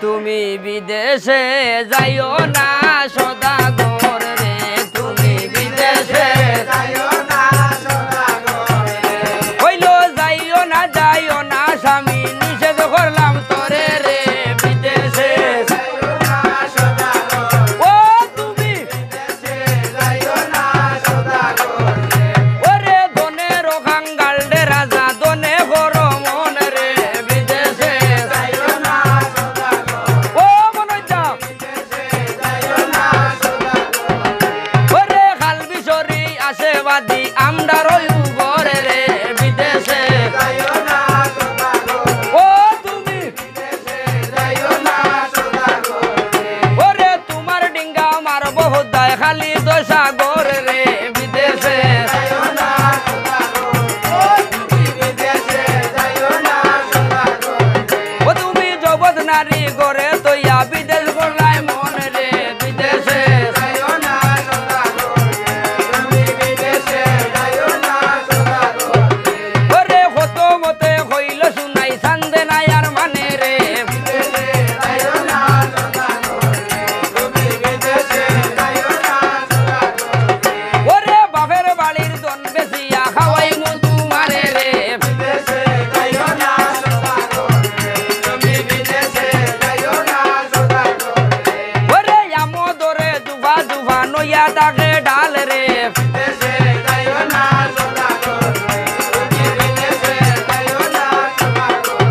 তুমি বিদেশে যাইও না সদাগর রে, তুমি বিদেশে যাইও না সদাগর রে। হইল যাইও না স্বামী নিষেধ করলাম তোরে রে, বিদেশে যাইও না সদাগর। ও তুমি বিদেশে যাইও না সদাগর রে। ওরে দনে রোখাঙ্গাল রে রাজা দনে গরমন রে, বিদেশে যাইও না সদাগর। ও মনইতা বিদেশে যাইও না সদাগর। ওরে খালবিশরি আশেবাদী আমরা রইউ ঘরে রে, বিদেশে যাইও না সদাগর। ও তুমি বিদেশে যাইও না সদাগর রে। ওরে তোমার ডিঙ্গা মারব হুদায় খালি দশাগর রে, বিদেশে যাইও না সদাগর। ও তুমি বিদেশে যাইও না সদাগর রে। ও তুমি জগৎ নারী গরে তৈয়া বিদেশ করলাই মন রে, বিদেশে যাইও না সদাগর রে। তুমি বিদেশে যাইও না সদাগর রে। ওরে কত মতে হইল শুনাই সান্দে নাই আর মানে রে, বিদেশে যাইও না সদাগর রে। তুমি বিদেশে যাইও না সদাগর রে। ওরে বাপের বাড়ির দন বেশিয়া খাওয়াই মধু মারে রে, বিদেশে যাইও না সদাগর রে। তুমি বিদেশে যাইও না সদাগর রে। ওরে আমদরে দুবা দুবা নইয়া তাকে ডাল রে, বিদেশে যাইও না সদাগর রে। তুমি বিদেশে যাইও না সদাগর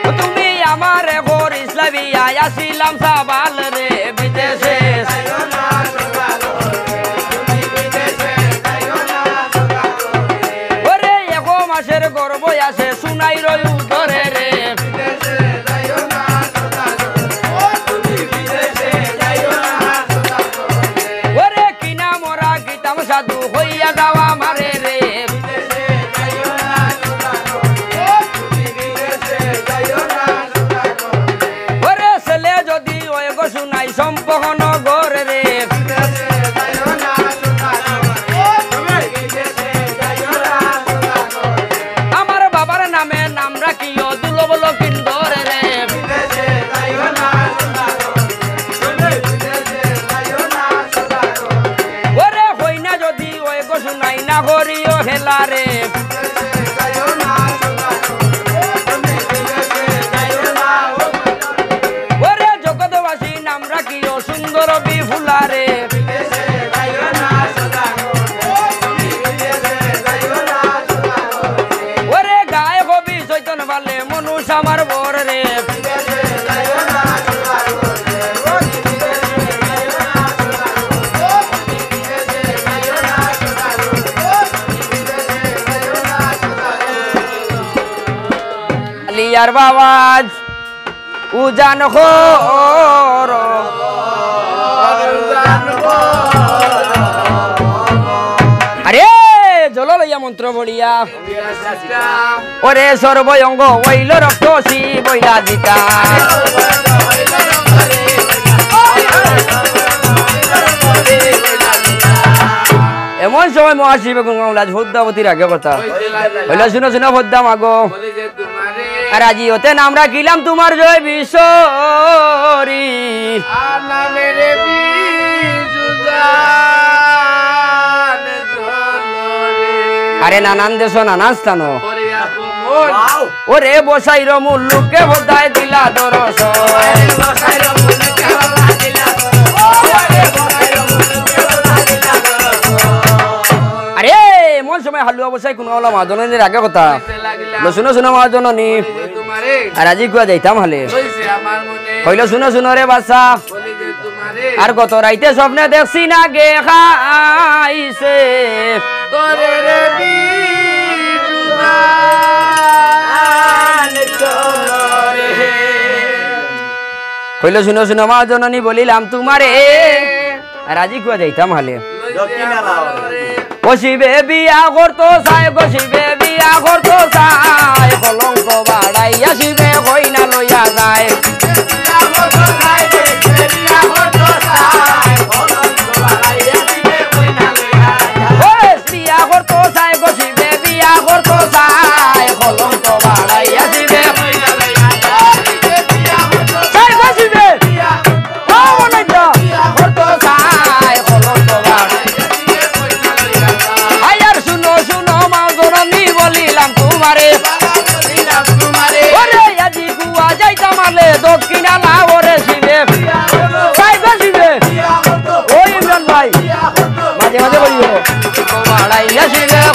রে। তুমি আমারে করিসলা বিয়া আসিলাম সাবাল রে, বিদেশে যাইও না সদাগর রে। তুমি বিদেশে যাইও না সদাগর রে। ওরে এক মাসের গর্ভ আছে শুনাই রইউ ধরে রে, বিদেশে যাইও না সদাগর রে। ও তুমি বিদেশে যাইও না সদাগর রে। ওরে কিনা মরা গীতাম সাধু হইয়া যাওয়া মারে রে, বিদেশে যাইও না সদাগর রে। ও তুমি বিদেশে যাইও না সদাগর রে। ওরে ছেলে যদি ওই গো শুনাই সম্পহন গরে রে, বিদেশে যাইও না সদাগর রে। ও তুমি বিদেশে যাইও না সদাগর রে। আমার বাবার নামে নাম রাখিও দুলব লকিন্দর রে, বিদেশে যাইও না সদাগর রে। তুমি বিদেশে যাইও না সদাগর রে। ওরে হইনা যদি ওই গো শুনাই না করিও হেলা রে, বিদেশে যাইও না সদাগর রে। তুমি বিদেশে যাইও না সদাগর রে। ওরে জগৎবাসী নাম রাখিও সুন্দর বিফুলা রে, বিদেশে যাইও না সদাগর রে। তুমি বিদেশে যাইও না সদাগর রে। ওরে গায়ে কবি চৈতন বালে মনুষ আমার বর রে, বিদেশে যাইও না সদাগর রে। ও বিদেশে যাইও না সদাগর রে। ও বিদেশে যাইও না সদাগর রে। ও বিদেশে যাইও না সদাগর রে। আলিয়ার বাবাজ উজান খোর আরে জল লইয়া মন্ত্র বলিয়া ওরে সর্বয়ঙ্গ ওইল রক্তসি বইলা জিতা এমন সময় মহাশিব গুণগাউলাজ ভদ্দাবতীর আগে কথা হইল শুনো শুনো ভদ্দা মাগো আর আজি হতে নাম রাখিলাম তোমার জয় বিশ্বরী আরে নানান দেশ নানান স্থান ওরে বসাইর মুল্লুকে ভদ্দায় দিলা দরস আরে এমন সময় হালুয়া বসাই কোন মহাজনের আগে কথা শুনো শুনো মহাজননী আর আজি কুয়া যাইতাম হালে হইল শুনো শুনো রে বাচ্চা আর গত রাইতে স্বপ্নে দেখছি না গে খাইছে কইল শুনো শুনো মহাজননী বলিলাম তোমারে আর আজি কুয়া যাইতাম হালে বসিবে বিয়া করতো চাই বসিবে বিয়া করতো চাই কলঙ্ক বাড়াই আসিবে কইনা লইয়া যায় বিয়া করতো চাই বসিবে বিয়া করতো চাই কলঙ্ক বাড়াই আসিবে চাই বসিবে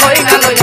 হই না লইয়া